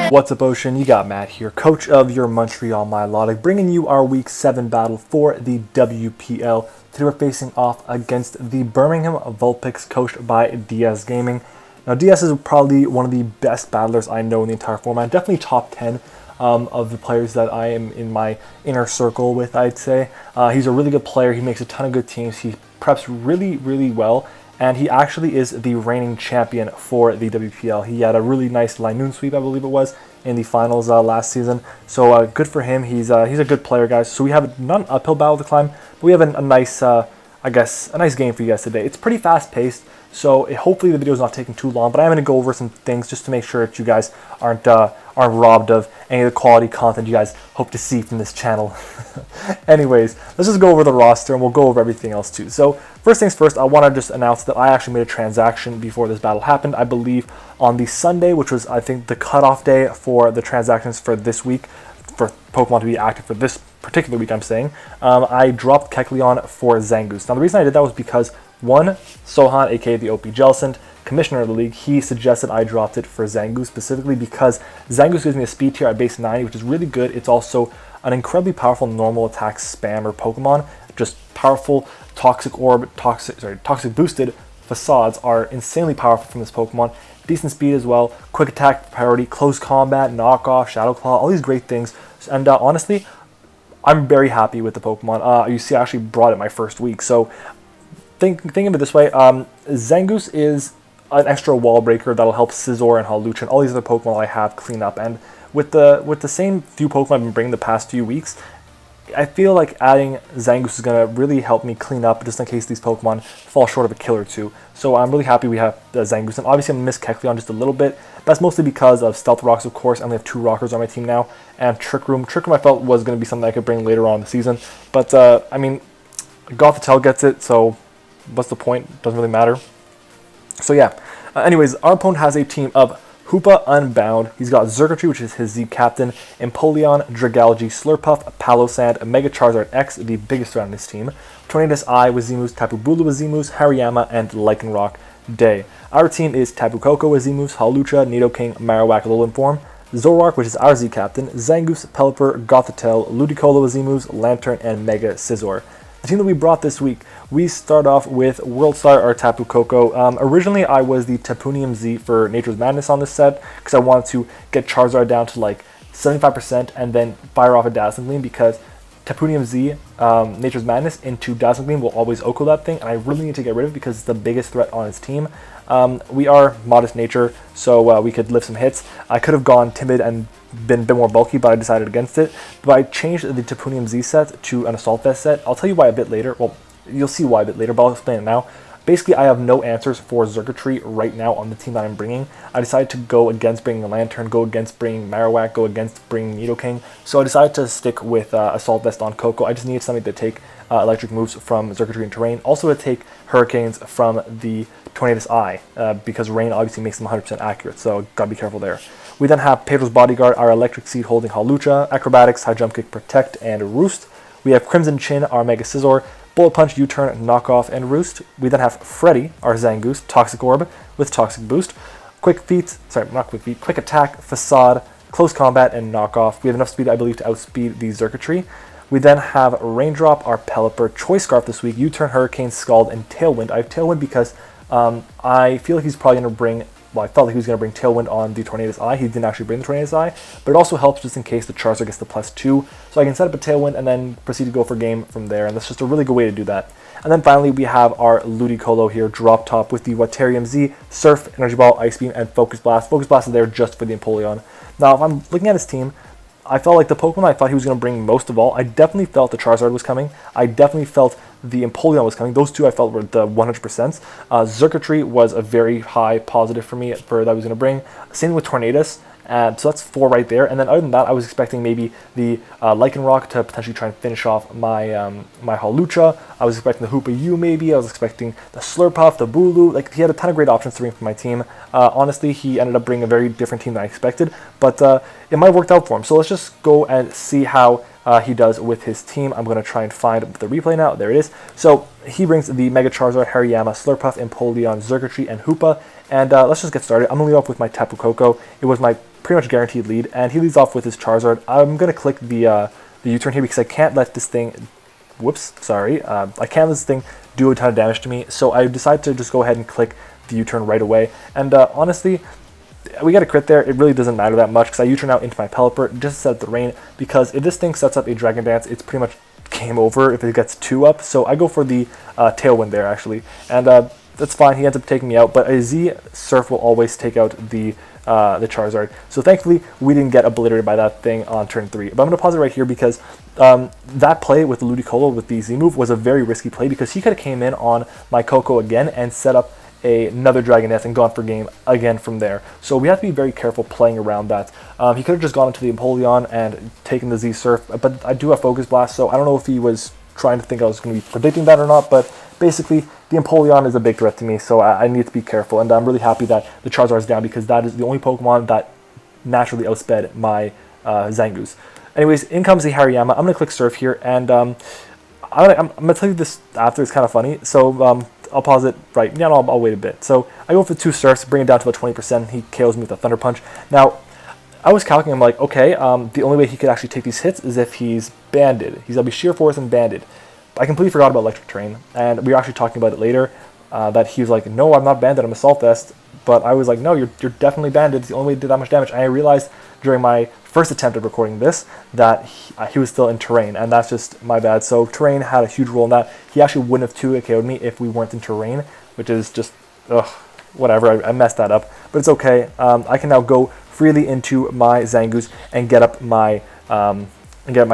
What's up, Ocean? You got Matt here, coach of your Montreal Milotic, bringing you our Week 7 battle for the WPL. Today we're facing off against the Birmingham Vulpix, coached by DS Gaming. Now, DS is probably one of the best battlers I know in the entire format, definitely top 10 of the players that I am in my inner circle with, I'd say. He's a really good player, he makes a ton of good teams, he preps really well, and he actually is the reigning champion for the WPL. He had a really nice Linoon sweep, I believe it was, in the finals last season. So good for him. He's a good player, guys. So we have not an uphill battle to climb, but we have a nice, I guess, a nice game for you guys today. It's pretty fast-paced, so hopefully the video is not taking too long. But I'm going to go over some things just to make sure that you guys aren't robbed of any of the quality content you guys hope to see from this channel. Anyways, let's just go over the roster and we'll go over everything else too. So first things first, I want to just announce that I actually made a transaction before this battle happened. I believe on the Sunday, which was I think the cutoff day for the transactions for this week, for Pokemon to be active for this particular week, I'm saying, I dropped Kecleon for Zangoose. Now the reason I did that was because one, Sohan, aka the OP Jellicent, commissioner of the league, he suggested I dropped it for Zangoose specifically because Zangoose gives me a speed tier at base 90, which is really good. It's also an incredibly powerful normal attack spammer Pokemon. Just powerful Toxic Orb, Toxic boosted facades are insanely powerful from this Pokemon. Decent speed as well, quick attack priority, close combat, knockoff, Shadow Claw, all these great things. And honestly, I'm very happy with the Pokemon. You see, I actually brought it my first week. So think of it this way, Zangoose is an extra wall breaker that'll help Scizor and Hawlucha and all these other Pokemon I have clean up. And with the same few Pokemon I've been bringing the past few weeks, I feel like adding Zangoose is going to really help me clean up just in case these Pokemon fall short of a kill or two. So I'm really happy we have the Zangoose. And obviously I'm going to miss Kecleon just a little bit. That's mostly because of Stealth Rocks, of course. I only have 2 Rockers on my team now. And Trick Room. Trick Room I felt was going to be something I could bring later on in the season. But, I mean, Gothitelle gets it, so what's the point? Doesn't really matter. So yeah. Anyways, our opponent has a team of Hoopa Unbound. He's got Xurkitree, which is his Z captain, Empoleon, Dragalge, Slurpuff, Palossand, Mega Charizard X, the biggest threat on his team, Tornadus I with Z-moves, Tapu Bulu with Z-moves, Hariyama, and Lycanroc Day. Our team is Tapu Koko with Z-moves, Hawlucha, Nidoking, Marowak Alolan Form, Zoroark, which is our Z captain, Zangoose, Pelipper, Gothitelle, Ludicolo with Z-moves, Lantern, and Mega Scizor. The team that we brought this week, we start off with WorldStar or Tapu Koko. Originally, I was the Tapunium Z for Nature's Madness on this set because I wanted to get Charizard down to like 75% and then fire off a Dazzling Gleam because Tapunium Z, Nature's Madness into Dazzling Gleam will always Oko that thing, and I really need to get rid of it because it's the biggest threat on his team. We are modest nature, so we could lift some hits. I could have gone Timid and been a bit more bulky, but I decided against it. But I changed the Tapunium Z set to an Assault Vest set. I'll tell you why a bit later. Well, you'll see why a bit later, but I'll explain it now. Basically, I have no answers for Xurkitree right now on the team that I'm bringing. I decided to go against bringing a Lantern, go against bringing Marowak, go against bringing Nidoking. So I decided to stick with Assault Vest on Koko. I just needed something to take electric moves from Xurkitree and Terrain. Also to take Hurricanes from the Tornadus I, because Rain obviously makes them 100% accurate, so gotta be careful there. We then have Pedro's Bodyguard, our Electric Seed holding Hawlucha, Acrobatics, High Jump Kick, Protect, and Roost. We have Crimson Chin, our Mega Scizor, Bullet Punch, U-Turn, Knockoff, and Roost. We then have Freddy, our Zangoose, Toxic Orb with Toxic Boost, Quick Attack, Facade, Close Combat, and Knockoff. We have enough speed, I believe, to outspeed the Xurkitree. We then have Raindrop, our Pelipper, Choice Scarf this week, U-Turn, Hurricane, Scald, and Tailwind. I have Tailwind because I feel like he's probably going to bring, well, I felt like he was going to bring Tailwind on the Tornadus I. He didn't actually bring the Tornadus I, but it also helps just in case the Charizard gets the +2. So I can set up a Tailwind and then proceed to go for game from there, and that's just a really good way to do that. And then finally, we have our Ludicolo here, Drop Top with the Waterium Z, Surf, Energy Ball, Ice Beam, and Focus Blast. Focus Blast is there just for the Empoleon. Now, if I'm looking at his team, I felt like the Pokemon I thought he was going to bring most of all, I definitely felt the Charizard was coming. I definitely felt the Empoleon was coming. Those two I felt were the 100%. Xurkitree was a very high positive for me for that I was going to bring. Same with Tornadus. So that's 4 right there. And then other than that, I was expecting maybe the Lycanroc to potentially try and finish off my my Hawlucha. I was expecting the Hoopa U maybe. I was expecting the Slurpuff, the Bulu. Like, he had a ton of great options to bring for my team. Honestly, he ended up bringing a very different team than I expected. But it might have worked out for him. So let's just go and see how he does with his team. I'm going to try and find the replay now. There it is. So he brings the Mega Charizard, Hariyama, Slurpuff, Empoleon, Xurkitree, and Hoopa. And let's just get started. I'm going to lead off with my Tapu Koko. It was my pretty much guaranteed lead, and he leads off with his Charizard. I'm going to click the U-turn here because I can't let this thing, whoops, sorry, I can't let this thing do a ton of damage to me, so I decided to just go ahead and click the U-turn right away, and honestly, we got a crit there. It really doesn't matter that much because I U-turn out into my Pelipper just to set up the rain, because if this thing sets up a Dragon Dance, it's pretty much game over if it gets 2 up, so I go for the Tailwind there actually, and that's fine. He ends up taking me out, but a Z Surf will always take out the Charizard. So thankfully, we didn't get obliterated by that thing on turn 3. But I'm going to pause it right here because that play with the Ludicolo with the Z move was a very risky play, because he could have came in on my Coco again and set up another Dragon Dance and gone for game again from there. So we have to be very careful playing around that. He could have just gone into the Empoleon and taken the Z Surf, but I do have Focus Blast, so I don't know if he was trying to think I was going to be predicting that or not, but basically the Empoleon is a big threat to me, so I need to be careful, and I'm really happy that the Charizard is down, because that is the only Pokemon that naturally outsped my Zangoose. Anyways, in comes the Hariyama. I'm going to click Surf here, and I'm going to tell you this after. It's kind of funny, so I'll pause it right. Yeah, no, I'll wait a bit. So I go for 2 Surfs, bring it down to about 20%. He KOs me with a Thunder Punch. Now, I was calculating, I'm like, okay, the only way he could actually take these hits is if he's banded. He's going to be Sheer Force and banded. I completely forgot about Electric Terrain, and we were actually talking about it later, that he was like, no, I'm not banded, I'm Assault Vest. But I was like, no, you're definitely banded. It's the only way to do that much damage. And I realized during my first attempt at recording this that he was still in Terrain, and that's just my bad. So Terrain had a huge role in that. He actually wouldn't have 2 KO'd me if we weren't in Terrain, which is just, whatever. I messed that up, but it's okay. I can now go freely into my Zangoose and get up my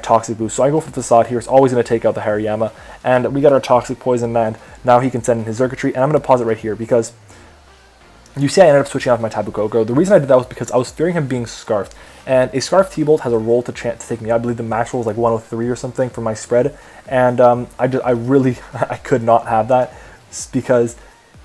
Toxic Boost. So I go for Facade here. It's always going to take out the Hariyama, and we got our Toxic Poison, and now he can send in his Circuitry, and I'm going to pause it right here because you see I ended up switching out my Tapu Koko. The reason I did that was because I was fearing him being Scarfed, and a Scarf T-Bolt has a roll to take me out. I believe the max roll was like 103 or something for my spread, and I really I could not have that, because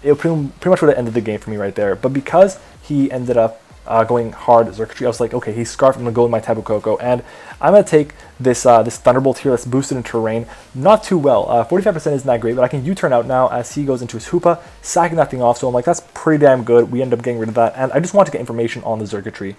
it pretty much would have ended the game for me right there. But because he ended up going hard Circuitry, I was like, okay, he's Scarfed, I'm going to go with my Tapu Koko, and I'm going to take this this Thunderbolt here that's boosted in Terrain. Not too well. 45% isn't that great, but I can U-turn out now as he goes into his Hoopa, sacking that thing off, so I'm like, that's pretty damn good. We end up getting rid of that, and I just want to get information on the Circuitry.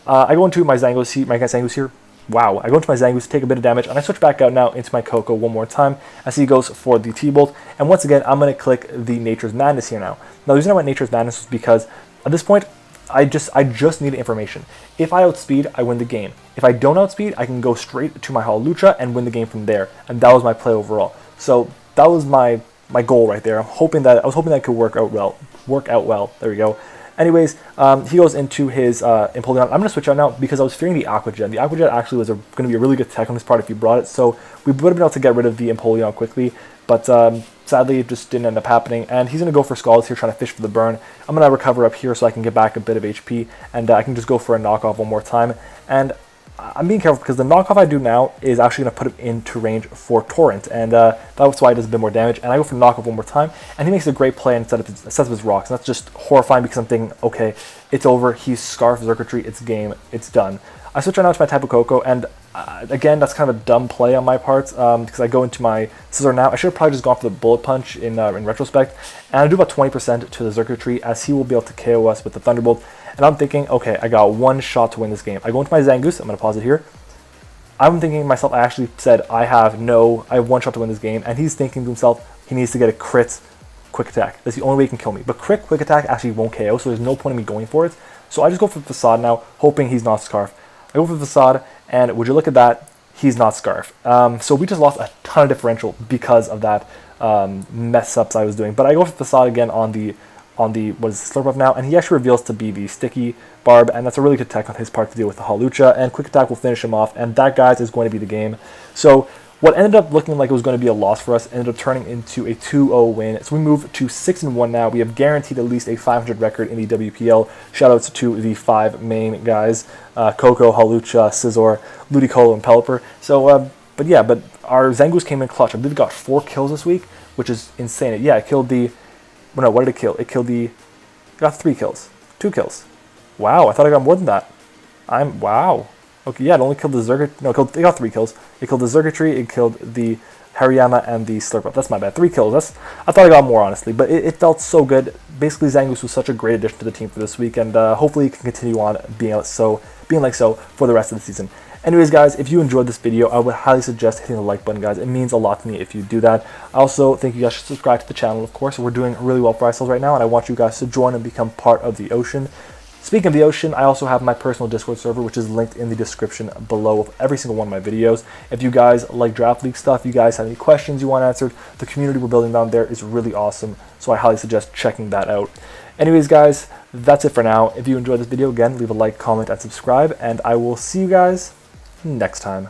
I go into my Zangoose here. Wow, I go into my Zangoose, take a bit of damage, and I switch back out now into my Koko one more time as he goes for the T-Bolt, and once again, I'm going to click the Nature's Madness here now. Now, the reason I went Nature's Madness was because at this point, I just need information. If I outspeed, I win the game. If I don't outspeed, I can go straight to my Hawlucha and win the game from there. And that was my play overall. So that was my goal right there. I was hoping that it could work out well. There we go. Anyways, he goes into his Empoleon. I'm going to switch out now because I was fearing the Aqua Jet. The Aqua Jet actually was going to be a really good tech on his part if he brought it. So we would have been able to get rid of the Empoleon quickly. But sadly, it just didn't end up happening. And he's going to go for Scalds here, trying to fish for the burn. I'm going to recover up here so I can get back a bit of HP. And I can just go for a knockoff one more time. And I'm being careful because the knockoff I do now is actually going to put him into range for Torrent. And that's why it does a bit more damage. And I go for knockoff one more time. And he makes a great play and sets up his rocks. And that's just horrifying because I'm thinking, okay, it's over. He's Scarf Circuitry. It's game. It's done. I switch right now to my Tapu Koko, and again, that's kind of a dumb play on my part because I go into my Scissor now. I should have probably just gone for the Bullet Punch in retrospect, and I do about 20% to the Circuitry as he will be able to KO us with the Thunderbolt. And I'm thinking, okay, I got one shot to win this game. I go into my Zangoose. I'm going to pause it here. I'm thinking to myself, I actually said I have one shot to win this game, and he's thinking to himself he needs to get a crit Quick Attack. That's the only way he can kill me. But Quick Attack actually won't KO, so there's no point in me going for it. So I just go for Facade now, hoping he's not Scarf. I go for Facade, and would you look at that, he's not Scarf. So we just lost a ton of differential because of that mess ups I was doing. But I go for Facade again on the what is the Slurpuff now, and he actually reveals to be the Sticky Barb, and that's a really good tech on his part to deal with the Hawlucha, and Quick Attack will finish him off, and that, guys, is going to be the game. So what ended up looking like it was going to be a loss for us ended up turning into a 2-0 win. So we move to 6-1 now. We have guaranteed at least a 500 record in the WPL. Shoutouts to the 5 main guys, Koko, Hawlucha, Scizor, Ludicolo, and Pelipper. So, but our Zangoose came in clutch. I believe it got 4 kills this week, which is insane. Yeah, it killed the... Well, no, what did it kill? It got 3 kills. 2 kills. Wow, I thought I got more than that. Wow. Okay, yeah, it only killed the Circuitry. No, it got 3 kills. It killed the Circuitry, it killed the Hariyama, and the Slurpup. That's my bad. 3 kills. I thought I got more, honestly, but it felt so good. Basically, Zangoose was such a great addition to the team for this week, and hopefully it can continue on being like so for the rest of the season. Anyways, guys, if you enjoyed this video, I would highly suggest hitting the like button, guys. It means a lot to me if you do that. I also think you guys should subscribe to the channel, of course. We're doing really well for ourselves right now, and I want you guys to join and become part of the ocean. Speaking of the ocean, I also have my personal Discord server, which is linked in the description below of every single one of my videos. If you guys like Draft League stuff, you guys have any questions you want answered, the community we're building down there is really awesome, so I highly suggest checking that out. Anyways, guys, that's it for now. If you enjoyed this video, again, leave a like, comment, and subscribe, and I will see you guys next time.